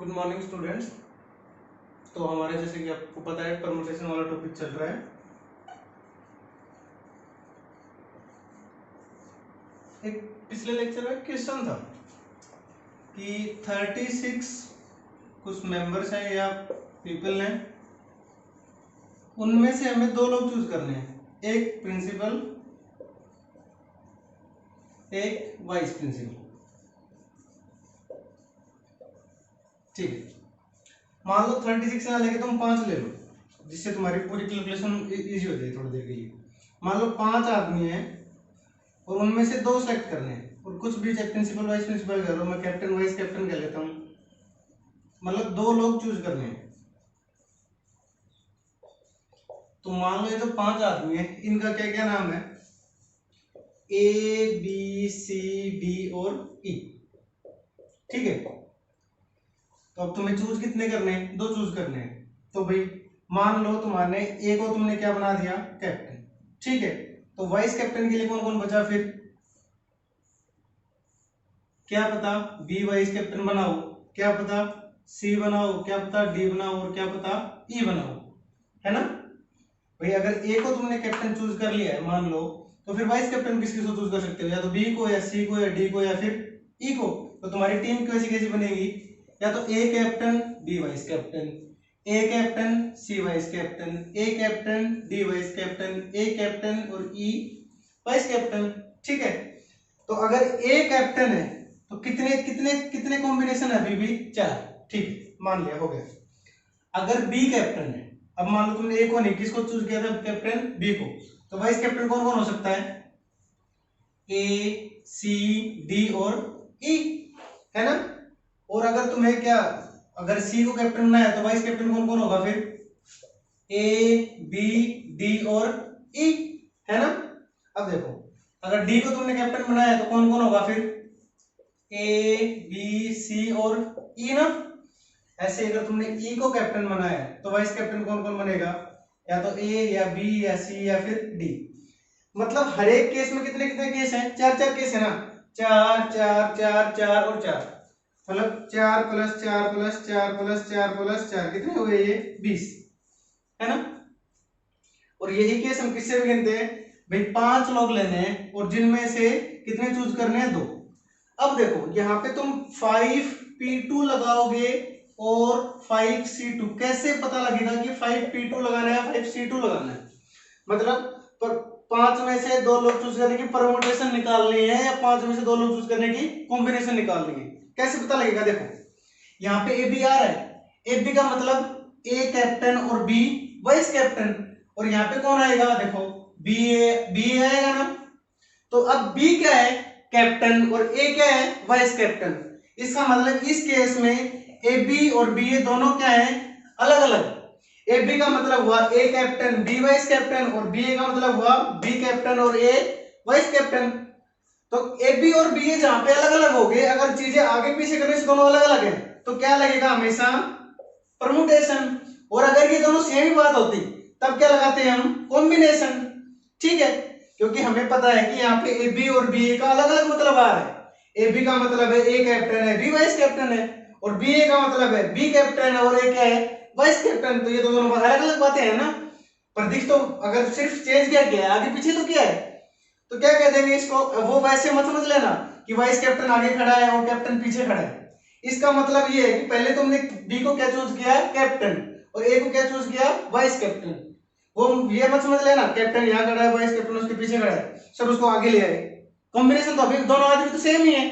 Good morning students. तो हमारे जैसे कि आपको पता है परमुटेशन वाला टॉपिक चल रहा है। एक पिछले लेक्चर में क्वेश्चन था कि 36 कुछ मेंबर्स हैं या पीपल हैं, उनमें से हमें दो लोग चूज करने हैं, एक प्रिंसिपल एक वाइस प्रिंसिपल। ठीक है, मान लो 36 ना लेके तुम 5 ले लो, जिससे तुम्हारी पूरी कैलकुलेशन इजी हो जाए थोड़ी देर के लिए। मान लो 5 आदमी हैं और उनमें से दो सेलेक्ट करने हैं और कुछ भी चाहे प्रिंसिपल वाइस प्रिंसिपल कह लो, मैं कैप्टन वाइस कैप्टन कह लेता हूँ, मतलब दो लोग चूज करने हैं। तो मान लो ये जो 5 आदमी है इनका क्या क्या नाम है, ए बी सी डी और ई। ठीक है, तो अब तुम्हें चूज कितने करने हैं, दो चूज करने हैं। तो भाई मान लो तुम्हारे ए को तुमने क्या बना दिया, कैप्टन। ठीक है, तो वाइस कैप्टन के लिए कौन कौन बचा फिर, क्या पता बी वाइस कैप्टन बनाओ, क्या पता सी बनाओ, क्या पता डी बनाओ और क्या पता ई बनाओ, है ना भाई। अगर ए को तुमने कैप्टन चूज कर लिया है मान लो, तो फिर वाइस कैप्टन किसको चूज कर सकते हो, या तो बी को या सी को या डी को या फिर ई को। तो तुम्हारी टीम कैसी कैसी बनेगी, या तो A captain B vice captain, A captain C vice captain, A captain D vice captain, A captain और ई वाइस कैप्टन। ठीक है, तो अगर ए कैप्टन है तो कितने कितने कितने कॉम्बिनेशन है, अभी भी 4। ठीक है, मान लिया हो गया। अगर बी कैप्टन है, अब मान लो तुमने ए को नहीं, किसको चूज किया था, कैप्टन बी को, तो वाइस कैप्टन कौन कौन हो सकता है, ए सी डी और ई, है ना। और अगर तुम्हें क्या, अगर सी को कैप्टन बनाया है तो वाइस कैप्टन कौन कौन होगा फिर, ए बी डी और ई, है ना। अब देखो अगर डी को तुमने कैप्टन बनाया है तो कौन कौन होगा फिर, ए बी सी और ई ना। ऐसे अगर तुमने ई को कैप्टन बनाया है तो वाइस कैप्टन कौन कौन बनेगा, या तो ए या बी या सी या फिर डी। मतलब हर एक केस में कितने कितने केस हैं, 4 केस है ना, 4 4 4 4 और 4, मतलब 4 + 4 + 4 + 4 + 4 कितने हो गए, ये 20, है ना। और यही केस हम किससे भी गिनते हैं भाई, 5 लोग लेने हैं और जिनमें से कितने चूज करने हैं, 2। अब देखो यहाँ पे तुम 5p2 लगाओगे और 5c2, कैसे पता लगेगा कि 5p2 लगाना है 5c2 लगाना है, मतलब पर 5 में से 2 लोग चूज करने की परमुटेशन निकालनी है या 5 में से 2 लोग चूज करने की कॉम्बिनेशन निकालनी है, कैसे पता लगेगा। देखो यहाँ पे ए बी आ रहा है, ए बी का मतलब ए कैप्टन और बी वाइस कैप्टन, और यहाँ पे कौन आएगा, देखो बी आएगा ना। तो अब बी क्या है, कैप्टन, और ए क्या है, वाइस कैप्टन। इसका मतलब इस केस में ए बी और बी ए दोनों क्या है, अलग अलग। ए बी का मतलब हुआ A captain B vice captain, और बी ए का मतलब हुआ बी कैप्टन और ए वाइस कैप्टन। तो ए बी और बी ए जहां पे अलग अलग हो गए, अगर चीजें आगे पीछे करने से दोनों अलग अलग है तो क्या लगेगा, हमेशा परमुटेशन। और अगर ये दोनों सेम ही बात होती तब क्या लगाते हैं हम, कॉम्बिनेशन। ठीक है, क्योंकि हमें पता है कि यहाँ पे ए बी और बी ए का अलग अलग मतलब आ रहा है। ए बी का मतलब है ए कैप्टन है बी वाइस कैप्टन है, और बी ए का मतलब है बी कैप्टन है और ए क्या है, वाइस कैप्टन। तो ये तो दोनों अलग अलग बातें हैं ना, पर दिख तो अगर सिर्फ चेंज क्या किया है, आगे पीछे तो क्या है, तो क्या कह देंगे इसको, वो वैसे मत समझ लेना कि वाइस कैप्टन आगे खड़ा है और कैप्टन पीछे खड़ा है। इसका मतलब ये है कि पहले तुमने बी को क्या चूज किया, कैप्टन, और ए को क्या चूज किया, वाइस कैप्टन। वो ये मत समझ लेना कैप्टन यहाँ खड़ा है, वाइस कैप्टन उसके पीछे खड़ा है, सब उसको आगे ले आए। कॉम्बिनेशन तो अभी दोनों आदमी तो सेम ही है।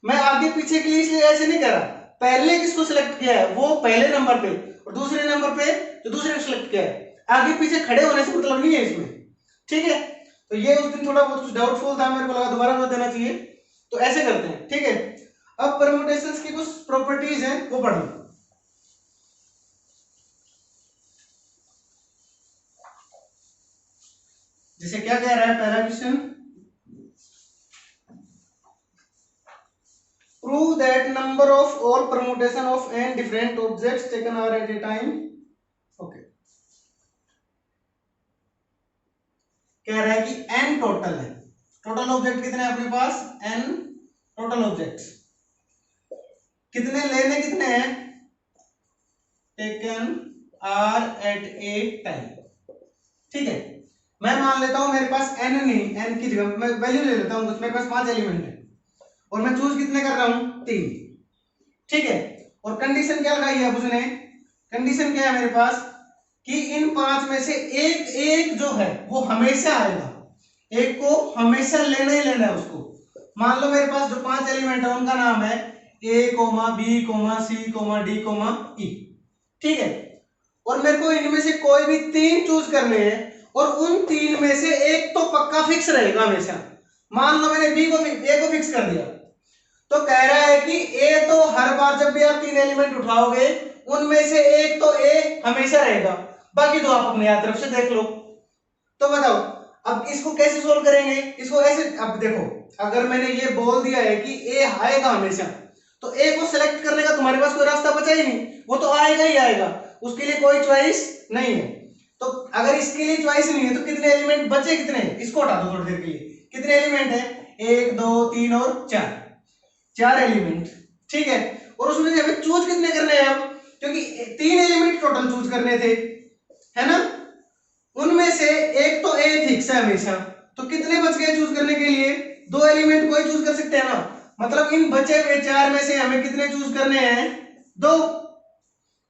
मैं आगे पीछे के लिए इसलिए ऐसे नहीं कर रहा, पहले किसको सिलेक्ट किया है वो पहले नंबर पे, और दूसरे नंबर पे जो दूसरे को सिलेक्ट किया है, आगे पीछे खड़े होने से मतलब नहीं है इसमें। ठीक है, तो ये उस दिन थोड़ा बहुत कुछ डाउटफुल था, मेरे को लगा दोबारा बता देना चाहिए, तो ऐसे करते हैं। ठीक है, अब परम्यूटेशंस की कुछ प्रॉपर्टीज हैं वो पढ़ लो। जैसे क्या कह रहा है पहला question, prove that number of all permutation of n different objects taken r at a time. Okay, कह रहा है कि n टोटल है, टोटल ऑब्जेक्ट कितने हैं अपने पास, n टोटल ऑब्जेक्ट्स, कितने लेने कितने हैं, taken r at a time. ठीक है, मैं मान लेता हूं मेरे पास n नहीं, n की जगह मैं वैल्यू ले लेता हूं, मेरे पास 5 एलिमेंट है और मैं चूज कितने कर रहा हूं, 3। ठीक है, और कंडीशन क्या लगाई है अब उसने, कंडीशन क्या है मेरे पास कि इन 5 में से एक जो है वो हमेशा आएगा, एक को हमेशा लेना ही लेना है उसको। मान लो मेरे पास जो 5 एलिमेंट है उनका नाम है a, b, c, d, e। ठीक है, और मेरे को इनमें से कोई भी 3 चूज करने हैं और उन 3 में से एक तो पक्का फिक्स रहेगा हमेशा। मान लो मैंने a को फिक्स कर दिया, तो कह रहा है कि a तो हर बार जब भी आप 3 एलिमेंट उठाओगे उनमें से एक तो a हमेशा रहेगा, बाकी तो आप अपने तरफ से देख लो। तो बताओ अब इसको कैसे सोल्व करेंगे, इसको ऐसे, अब देखो अगर मैंने ये बोल दिया है कि a आएगा हमेशा, तो a को सिलेक्ट करने का तुम्हारे पास कोई रास्ता बचा ही नहीं, वो तो आएगा ही आएगा, उसके लिए कोई चॉइस नहीं है। तो अगर इसके लिए चॉइस नहीं है तो कितने एलिमेंट बचे, कितने, इसको हटा दो थोड़ी देर के लिए, कितने एलिमेंट है, 1 2 3 और 4 एलिमेंट। ठीक है, और उसमें से हमें चूज कितने करने हैं अब, क्योंकि 3 एलिमेंट टोटल चूज करने थे, है ना, उनमें से एक तो ए फिक्स है हमेशा, तो कितने बच गए चूज करने के लिए, 2 एलिमेंट कोई चूज कर सकते हैं ना, मतलब इन बचे हुए 4 में से हमें कितने चूज करने हैं, 2।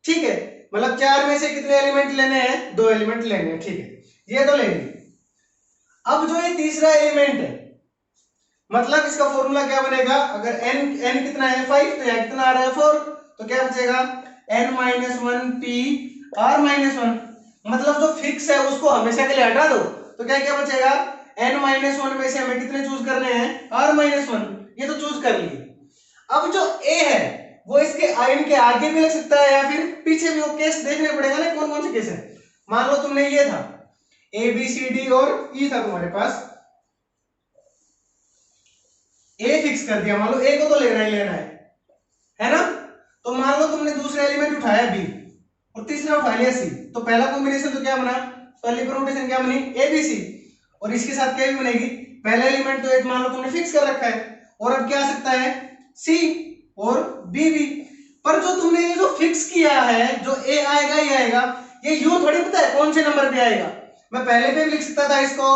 ठीक है, मतलब 4 में से कितने एलिमेंट लेने हैं, 2 एलिमेंट लेने हैं। ठीक है, ये तो लेंगे। अब जो ये तीसरा एलिमेंट है, मतलब इसका फॉर्मूला क्या बनेगा, अगर n कितना है 5, तो यहाँ कितना आ रहा है 4, तो क्या बचेगा n - 1 p r - 1, मतलब जो फिक्स है उसको हमेशा के लिए हटा दो, तो क्या क्या बचेगा, n - 1 में से हमें कितने चूज करने हैं, r - 1, ये तो चूज कर लिए। अब जो a है वो इसके n के आगे भी लग सकता है या फिर पीछे भी, वो केस देखने पड़ेगा ना कौन कौन से केस है। मान लो तुमने ये था a b c d और e था तुम्हारे पास, ए फिक्स कर दिया, मान लो ए को तो लेना ही लेना है ना, तो मान लो तुमने दूसरा एलिमेंट उठाया बी और तीसरा उठा लिया सी, तो पहला कॉम्बिनेशन तो क्या बना, पहली परमुटेशन क्या बनी, ए बी सी, और इसके साथ क्या भी बनेगी, पहला एलिमेंट तो एक मान लो तुमने फिक्स कर रखा है, और अब क्या आ सकता है सी और बी भी, पर जो तुमने ये जो फिक्स किया है, जो ए आएगा ही आएगा, ये यूं थोड़ी पता है कौन से नंबर पे आएगा, मैं पहले पे भी लिख सकता था इसको,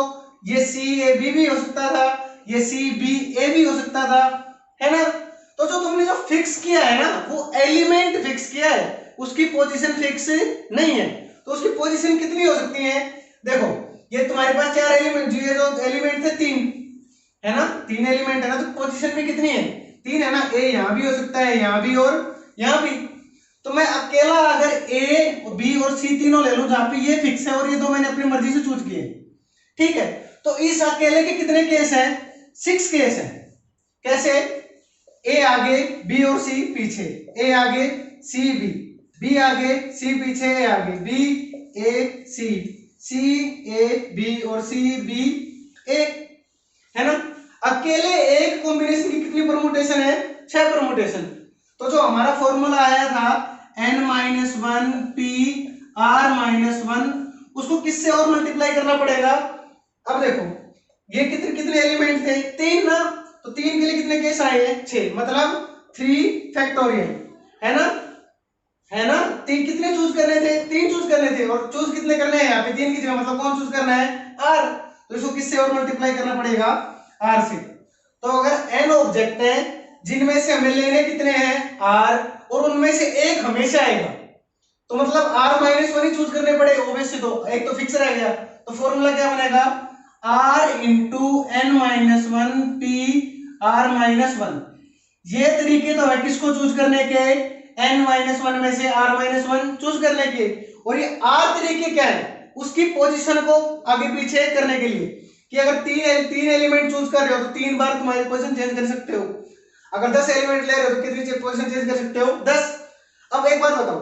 ये सी ए बी भी हो सकता था, ये सी बी ए भी हो सकता था, है ना। तो जो तुमने जो फिक्स किया है ना, वो एलिमेंट फिक्स किया है, उसकी पोजीशन फिक्स नहीं है, तो उसकी पोजीशन कितनी हो सकती है, देखो ये तुम्हारे पास 4 एलिमेंट, ये जो एलिमेंट थे 3 है ना, 3 एलिमेंट है ना, तो पोजीशन भी कितनी है, 3 है ना, ए यहां भी हो सकता है, यहां भी और यहां भी, तो मैं अकेला अगर ए बी और सी तीनों ले लूं जहां पे ये फिक्स है और ये दो मैंने अपनी मर्जी से चूज किए, ठीक है, तो इस अकेले के कितने केस हैं, 6 केस है। कैसे, ए आगे बी और सी पीछे, ए आगे सी बी, बी आगे सी पीछे, ए आगे B A C, C A B और सी बी ए, है ना। अकेले एक कॉम्बिनेशन की कितनी परमुटेशन है, 6 परमुटेशन। तो जो हमारा फॉर्मूला आया था n - 1 p r - 1, उसको किससे और मल्टीप्लाई करना पड़ेगा। अब देखो ये कितने कितने एलिमेंट थे, 3 ना, तो 3 के लिए कितने केस आए हैं, 6, मतलब 3 फैक्टोरियल, है ना। 3 कितने चूज करने थे, 3 चूज करने थे, और चूज कितने करने हैं यहाँ पे 3 की जगह, मतलब कौन चूज करना है, r, तो इसको किससे और मल्टीप्लाई करना पड़ेगा, r से। तो अगर n ऑब्जेक्ट है जिनमें से हमें लेने कितने हैं, r, और उनमें से एक हमेशा आएगा, तो मतलब r - 1 ही चूज करने पड़ेगा ऑब्वियसली, तो एक तो फिक्स रह गया, तो फॉर्मूला क्या बनेगा, r into n - 1 p r - 1। ये तरीके तो है किसको चूज करने के, n - 1 में से r - 1 चूज करने के, और ये r तरीके क्या है, उसकी पोजीशन को आगे पीछे करने के लिए, कि अगर तीन एलिमेंट चूज कर रहे हो तो 3 बार तुम्हारी पोजीशन चेंज कर सकते हो, अगर 10 एलिमेंट ले रहे हो तो कितनी पोजीशन चेंज कर सकते हो, 10। अब एक बात बताओ,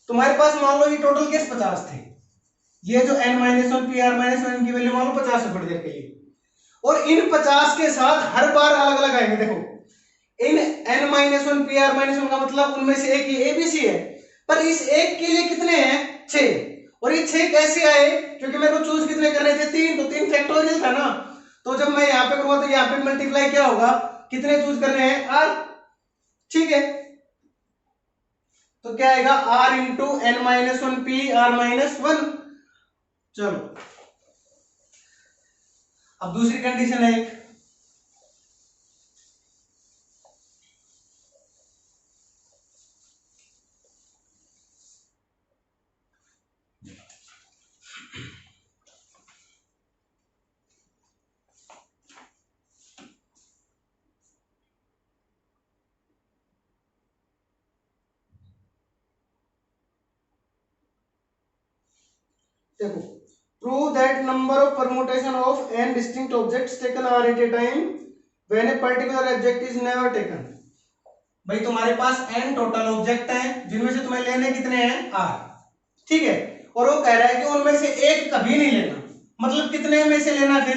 तुम्हारे पास मान लो ये टोटल केस 50 थे, ये जो n - 1 p r - 1 की वैल्यू मान लो 50 है थोड़ी देर के लिए, और इन 50 के साथ हर बार अलग अलग आएंगे। देखो इन n - 1 p r - 1 का मतलब उनमें से एक ये ABC है, पर इस एक के लिए कितने हैं, 6, और ये 6 कैसे आए, क्योंकि मेरे को चूज कितने करने थे, 3, तो 3 फैक्टोरियल था ना, तो जब मैं यहाँ पे करूंगा तो यहाँ पे मल्टीप्लाई क्या होगा, कितने चूज करने हैं, r, ठीक है। तो क्या आएगा r into n-1 p r-1। चलो अब दूसरी कंडीशन है एक, देखो prove that number of permutation of n distinct objects taken r at a time when a particular object is never taken. भाई तुम्हारे पास n टोटल ऑब्जेक्ट हैं जिनमें से तुम्हें लेने कितने हैं r, ठीक है, और वो कह रहा है कि उनमें से एक कभी नहीं लेना, मतलब कितने में से लेना, फिर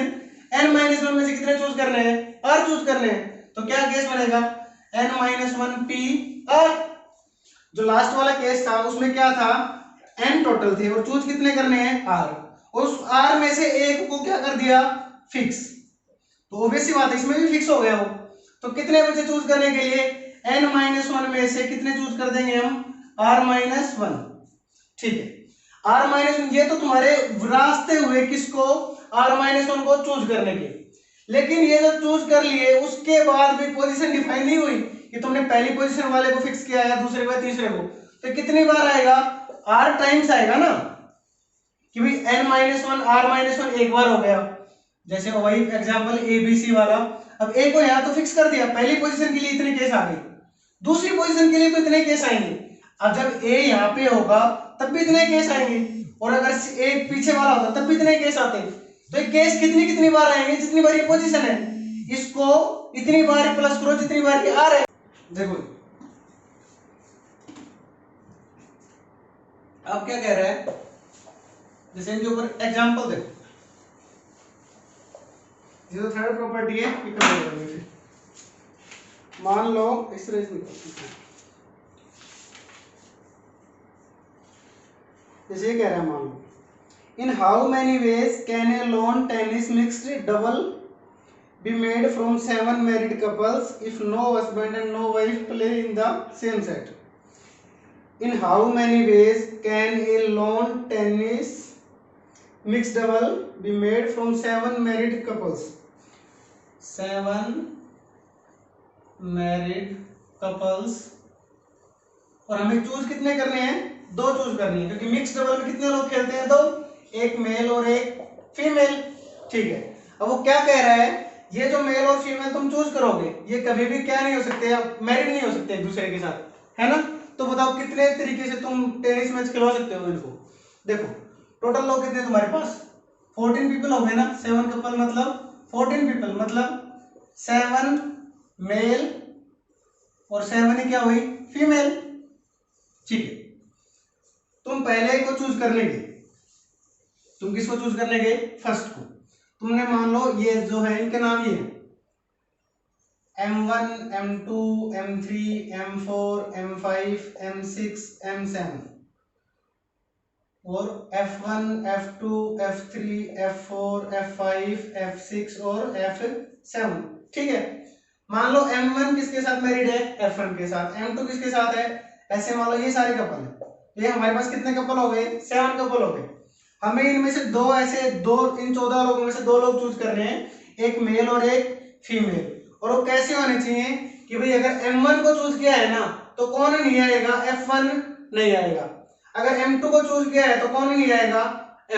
n-1 में से कितने चूज करने हैं, r चूज करने हैं। तो क्या केस बनेगा n-1 p r। जो लास्ट वाला केस था उसमें क्या था, n टोटल थे और चूज कितने करने हैं r, और उस r में से एक को क्या कर दिया फिक्स, तो ऑब्वियस सी बात है इसमें भी फिक्स हो गया वो। तो कितने बचे चूज करने के लिए, n-1 में से कितने चूज कर देंगे हम r-1, ठीक है। r-1 ये तो तुम्हारे रास्ते हुए किसको, r-1 को चूज करने के, लेकिन ये जो चूज कर लिए उसके बाद भी पोजीशन डिफाइन नहीं हुई कि तुमने पहली पोजीशन वाले को फिक्स किया या दूसरे को तीसरे को, तो कितनी बार आएगा r टाइम्स आएगा ना, कि भाई n-1 r-1 एक बार हो गया, जैसे वही एग्जांपल ABC वाला, अब a को यहां तो फिक्स कर दिया, पहली पोजीशन के लिए इतने केस आ गए, दूसरी पोजीशन के लिए तो इतने केस आएंगे, अब जब a यहाँ पे होगा तब भी इतने केस आएंगे, और अगर a पीछे वाला होता तब भी इतने केस आते हैं। तो ये केस कितनी कितनी बार आएंगे, जितनी बार ये पोजीशन है, इसको इतनी बार प्लस करो जितनी बार ये आ रहे हैं। देखो अब क्या कह रहा है, जैसे इनके ऊपर एग्जांपल देखो, ये तो थर्ड प्रॉपर्टी है, ये कर देंगे फिर। मान लो इस तरह से, जैसे ये कह रहा है, मान लो in how many ways can a lawn tennis mixed double be made from 7 married couples if no husband and no wife play in the same set. In how many ways can a lawn tennis mixed double be made from 7 married couples? 7 married couples, और हमें choose कितने करने हैं, 2 choose करनी है, क्योंकि mix double में कितने लोग खेलते हैं, 2, एक मेल और एक फीमेल, ठीक है। अब वो क्या कह रहा है, ये जो मेल और फीमेल तुम चूज करोगे ये कभी भी क्या नहीं हो सकते, मैरिड नहीं हो सकते एक दूसरे के साथ, है ना। तो बताओ कितने तरीके से तुम टेनिस मैच खिलवा सकते हो इनको। देखो टोटल लोग कितने तुम्हारे पास, 14 पीपल हो गए ना, 7 कपल मतलब 14 पीपल, मतलब 7 मेल और 7 ही क्या हुई फीमेल, ठीक है। तुम पहले को चूज करने गए, तुम किसको चूज करने गए, फर्स्ट को। तुमने मान लो ये जो है इनके नाम ये M1 M2 M3 M4 M5 M6 M7, और F1 F2 F3 F4 F5 F6 और F7, ठीक है। मान लो M1 किसके साथ मैरिड है, F1 के साथ, M2 किसके साथ है, ऐसे मान लो ये सारे कपल है, ये हमारे पास कितने कपल हो गए, 7 कपल हो गए। हमें इनमें से दो ऐसे दो, इन 14 लोगों में से 2 लोग चूज कर रहे हैं, एक मेल और एक फीमेल, और वो कैसे होने चाहिए कि भाई अगर M1 को चूज किया है ना तो कौन नहीं आएगा, F1 नहीं आएगा, अगर M2 को चूज किया है तो कौन नहीं आएगा,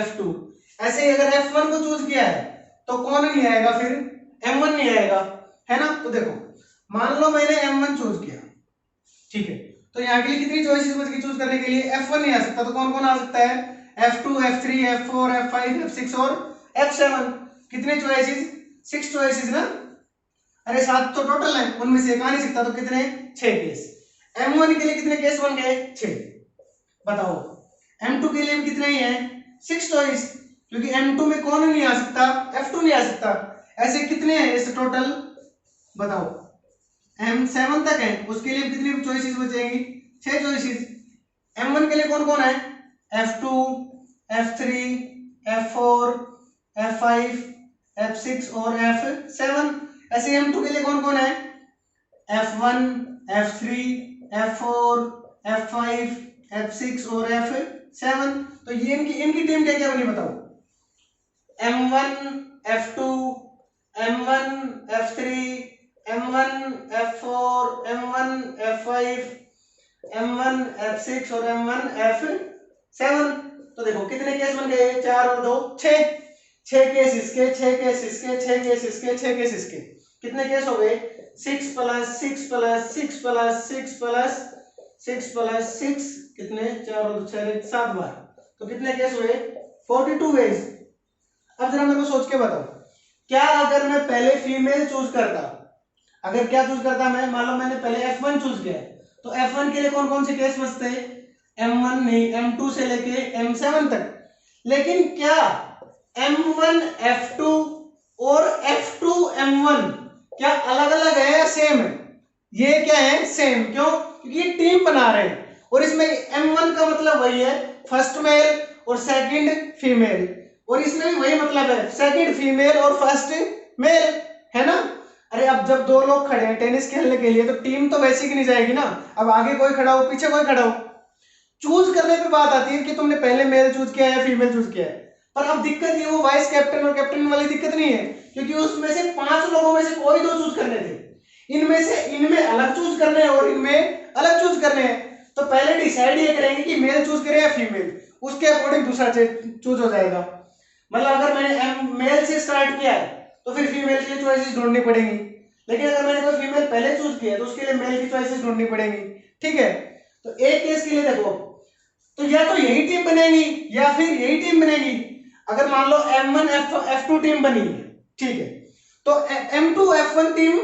F2, ऐसे ही अगर F1 को चूज किया है तो कौन नहीं आएगा, फिर M1 नहीं आएगा, है ना। तो देखो मान लो मैंने M1 चूज किया, ठीक है, तो यहाँ के लिए कितनी चॉइसेस बच गई चूज करने के लिए, F1 नहीं आ सकता, तो कौन कौन आ सकता है, F2 F3 F4 F5 F6 और F7, कितने चॉइसेस, 6 चॉइसेस ना, अरे 7 तो टोटल है, उनमें से एक आ नहीं सकता, तो कितने, 6 केस। M1 के लिए कितने केस बन गए, 6, बताओ। M2 के लिए भी कितने ही हैं, 6 चॉइस, क्योंकि M2 में कौन नहीं आ सकता, F2 नहीं आ सकता, ऐसे कितने हैं इस टोटल, बताओ। M7 तक है, उसके लिए कितनी चॉइसेस बचेंगी, 6 चॉइसेस। M1 के लिए कौन कौन है, F2 F3 F4 F5 F6 और F7, ऐसे M2 के लिए कौन कौन है, F1 F3 F4 F5, F6 और F7। तो ये इनकी टीम क्या क्या बनी बताओ? M1, F2, M1, F3, M1, F4, M1, F5, M1, F6 और M1, F7। तो देखो कितने केस बन गए? 4 और 2 6। 6 केस इसके, 6 केस इसके, 6 केस इसके, 6 केस इसके। कितने केस हो गए? 6 plus 6 plus 6 plus 6 plus 6 plus 6 कितने? 4 और 6 7 बार। तो कितने केस हुए? 42 वेज। अब जरा मेरे को सोच के बताओ, क्या अगर मैं पहले फीमेल चूज करता, अगर क्या चूज करता मैं, मान लो मैंने पहले F1 चूज किया, तो F1 के लिए कौन कौन से केस बचते हैं? M1 नहीं, M2 से लेके M7 तक। लेकिन क्या M1 F2 और F2 M1 क्या अलग अलग है या सेम है? ये क्या है? सेम। क्यों? क्योंकि ये टीम बना रहे हैं और इसमें M1 का मतलब वही है, फर्स्ट मेल और सेकंड फीमेल, और इसमें भी वही मतलब है, सेकंड फीमेल और फर्स्ट मेल, है ना? अरे अब जब दो लोग खड़े हैं टेनिस खेलने के लिए, तो टीम तो वैसी की नहीं जाएगी ना। अब आगे कोई खड़ा हो, पीछे कोई खड़ा हो, चूज करने पे बात आती है कि तुमने पहले मेल चूज किया है या फीमेल चूज किया है। पर अब दिक्कत ये, वो वाइस कैप्टन और कैप्टन वाली दिक्कत नहीं है, क्योंकि उसमें से 5 लोगों में से कोई 2 चूज करने थे। इनमें अलग चूज करने हैं और इनमें अलग चूज करने हैं। तो पहले डिसाइड ये करेंगे कि मेल चूज करें या फीमेल, उसके अकॉर्डिंग दूसरा चूज हो जाएगा। मतलब अगर मैंने मेल से स्टार्ट किया है तो फिर फीमेल के लिए चॉइसेस ढूंढनी पड़ेंगी, लेकिन अगर मैंने कोई फीमेल पहले चूज किया है तो उसके लिए मेल की चॉइसेस ढूंढनी पड़ेंगी। ठीक है? तो एक केस के लिए देखो, तो या तो यही टीम बनेगी या फिर यही टीम बनेगी। अगर मान लो M1 F2 टीम बनी है, ठीक है, तो M2 F1 टीम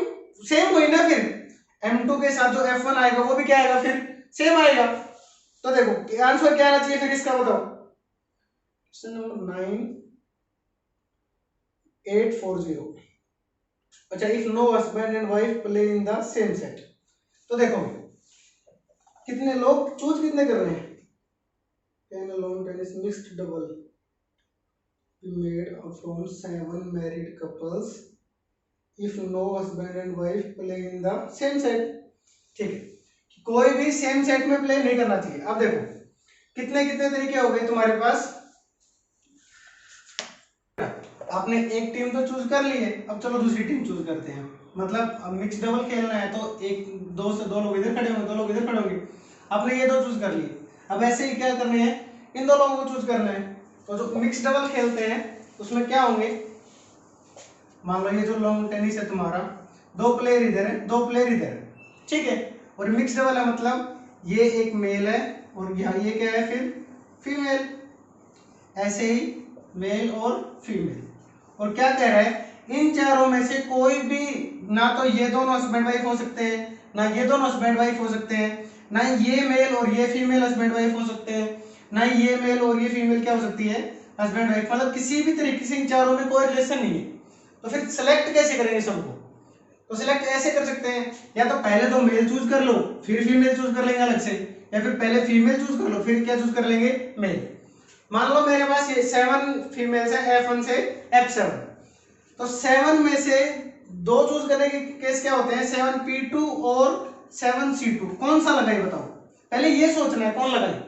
सेम हुई ना, फिर M2 के साथ जो F1 आएगा वो भी क्या आएगा? फिर सेम आएगा। तो देखो आंसर क्या आना चाहिए फिर इसका, बताओ? Question number 9840। अच्छा, if no husband and wife play in the same set. तो देखो कितने लोग चूज कितने कर रहे हैं? Can a lawn tennis mixed double be made from 7 married couples if no husband and wife play in the same set? ठीक है, कोई भी सेम सेट में प्ले नहीं करना चाहिए। अब देखो कितने कितने तरीके हो गए तुम्हारे पास। आपने एक टीम तो चूज कर ली है, अब चलो दूसरी टीम चूज करते हैं। मतलब अब मिक्स डबल खेलना है तो एक दो से 2 लोग इधर खड़े होंगे, 2 लोग इधर खड़े होंगे। आपने ये 2 चूज कर लिए, अब ऐसे ही क्या करने हैं, इन 2 लोगों को चूज करना है। तो जो मिक्स डबल खेलते हैं उसमें क्या होंगे, मान लो ये जो लॉन्ग टेनिस है तुम्हारा, 2 प्लेयर इधर है, 2 प्लेयर इधर है, ठीक है। और मिक्स डबल है मतलब ये एक मेल है और यहाँ ये क्या है फिर फीमेल, ऐसे ही मेल और फीमेल। और क्या कह रहा है, इन चारों में से कोई भी, ना तो ये दोनों हस्बैंड वाइफ हो सकते हैं, ना ये दोनों हस्बैंड वाइफ हो सकते हैं, ना ये मेल और ये फीमेल हस्बैंड वाइफ हो सकते हैं, ना ये मेल और ये फीमेल क्या हो सकती है, हस्बैंड वाइफ। मतलब किसी भी तरीके से इन चारों में कोई रिलेशन नहीं है। तो फिर सेलेक्ट कैसे करेंगे सबको? तो सिलेक्ट ऐसे कर सकते हैं, या तो पहले 2 मेल चूज कर लो फिर फीमेल चूज कर लेंगे अलग से, या फिर पहले फीमेल चूज कर लो फिर क्या चूज कर लेंगे, मेल। मान लो मेरे पास ये 7 फीमेल्स है F1 से F7, तो 7 में से 2 चूज करने के केस क्या होते हैं, 7P2 और 7C2। कौन सा लगाए बताओ? पहले ये सोचना है कौन लगाए।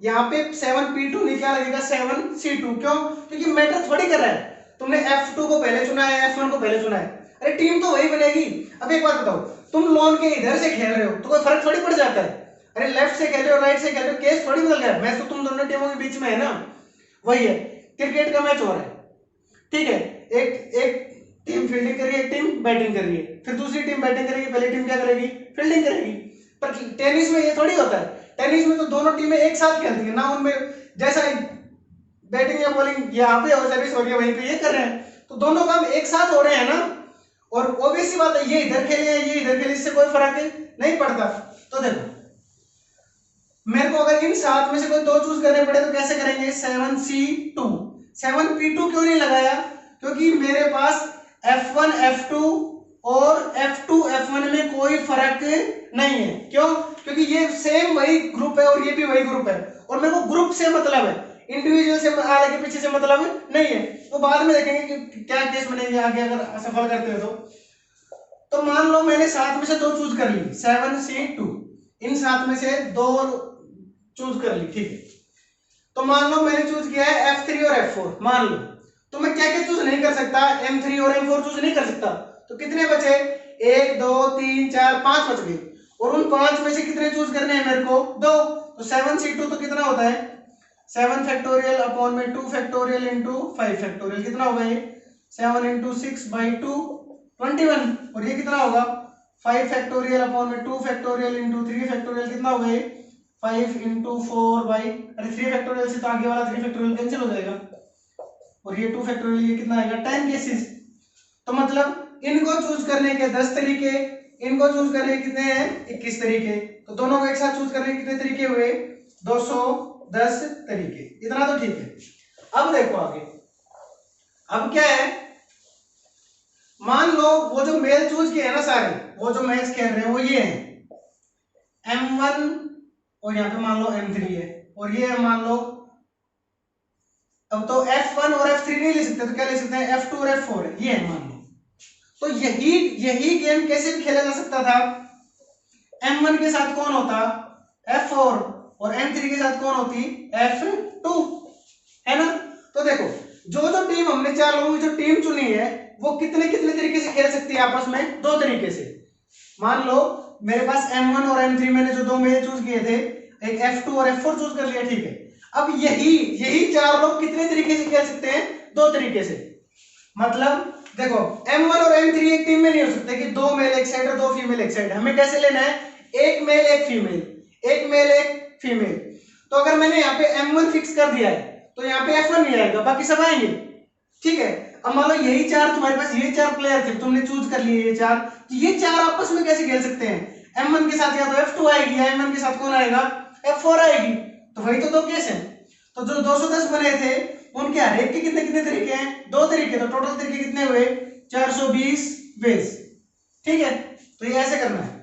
यहाँ पे 7P2 नहीं, क्या लगेगा 7C2। क्यों? क्योंकि मैटर थोड़ी कर रहा है, तुमने F2 को पहले चुना है, F1 को पहले चुना है, अरे टीम तो वही बनेगी। अब एक बात बताओ, तुम लॉन के इधर से खेल रहे हो तो कोई फर्क थोड़ी पड़ जाता है, अरे लेफ्ट से खेल रहे हो राइट से खेल रहे हो, केस थोड़ी बदल गया। मैच तो तुम दोनों टीमों के बीच में है ना, वही है, क्रिकेट का मैच हो रहा है, ठीक है। एक टीम फील्डिंग कर रही है, एक टीम बैटिंग कर रही है, फिर दूसरी टीम बैटिंग करेगी, पहली टीम क्या करेगी, फील्डिंग करेगी। पर टेनिस में ये थोड़ी होता है, टेनिस में तो दोनों टीमें एक साथ खेलती है ना, उनमें जैसा बैटिंग या बॉलिंग यहाँ पे और सर्विस हो रही है वहीं पे ये कर रहे हैं, तो दोनों काम एक साथ हो रहे हैं ना। और ऑब्वियस सी बात है, ये इधर खेले हैं, ये इधर खेले, इससे कोई फर्क नहीं पड़ता। तो देखो मेरे को अगर इन 7 में से कोई 2 चूज करने पड़े तो कैसे करेंगे, 7C2। 7P2 क्यों नहीं लगाया? क्योंकि मेरे पास F1 F2 और F2 F1 में कोई फर्क नहीं है। क्यों? क्योंकि ये सेम वही ग्रुप है और ये भी वही ग्रुप है, और मेरे को ग्रुप से मतलब है, इंडिविजुअल से आगे के पीछे से मतलब नहीं है। तो बाद में देखेंगे कि क्या केस बनेंगे आगे अगर सफल करते हो तो मान लो मैंने 7 में से 2 चूज कर ली, 7C2, इन 7 में से 2 चूज कर ली, ठीक है। तो मान लो मैंने चूज किया है F3 और F4, मान लो। तो मैं क्या क्या चूज नहीं कर सकता, M3 और M4 चूज नहीं कर सकता। तो कितने बचे, 1 2 3 4 5 बच गए। और उन 5 में से कितने चूज करने हैं मेरे को, 2। तो 7C2 तो कितना होता है, 7 फैक्टोरियल अपॉन में 2 फैक्टोरियल इंटू 5 फैक्टोरियल, कितना होगा ये 7 इंटू 6/2 21। और ये कितना होगा 5 फैक्टोरियल अपॉन में 2 फैक्टोरियल इंटू 3 फैक्टोरियल, कितना होगा ये 5 इंटू 4 बाई, अरे 3 फैक्टोरियल से तो आगे वाला 3 फैक्टोरियल कैंसिल हो जाएगा। और ये 2 फैक्टोरियल, ये कितना आएगा 10 केसेस। तो मतलब इनको चूज करने के 10 तरीके, इनको चूज करने के कितने हैं 21 तरीके। तो दोनों को एक साथ चूज करने के कितने तरीके हुए, 210 तरीके। इतना तो ठीक है। अब देखो आगे, अब क्या है, मान लो वो जो मेल चूज किए हैं ना सारे, वो जो मैच खेल रहे हैं वो ये है M1 और यहाँ पे मान लो M3 है, और ये है मान लो, अब तो F1 और F3 नहीं ले सकते, तो क्या ले सकते हैं F2 और F4 है, ये है मान लो। तो यही गेम कैसे भी खेला जा सकता था, M1 के साथ कौन होता F4 और M3 के साथ कौन होती F2, है ना। तो देखो जो जो टीम हमने 4 लोगों की जो टीम चुनी है वो कितने कितने तरीके से खेल सकती है आपस में, 2 तरीके से। मान लो मेरे पास M1 और M3 मैंने जो 2 मेल चूज किए थे, एक F2 और F4 चूज कर लिया, ठीक है। अब यही 4 लोग कितने तरीके से खेल सकते हैं, 2 तरीके से। मतलब देखो M1 और M3 एक टीम में नहीं हो सकते कि 2 मेल एक साइड और 2 फीमेल एक साइड, हमें कैसे लेना है, एक मेल एक फीमेल, एक मेल एक फीमेल। तो अगर मैंने यहाँ पे M1 फिक्स कर दिया है तो यहाँ पे F1 नहीं आएगा, बाकी सब आएंगे, ठीक है। अब मान लो यही 4 तुम्हारे पास, ये 4 प्लेयर थे, तुमने चूज कर लिए ये 4, तो ये 4 आपस में कैसे खेल सकते हैं, M1 के साथ या तो F2 आएगी या M1 के साथ कौन आएगा F4 आएगी। तो वही तो 2 केस है। तो जो 210 बने थे उनके हर एक के कितने कितने तरीके हैं, 2 तरीके। तो टोटल तरीके कितने हुए 420 वेज, ठीक है। तो ये ऐसे करना है।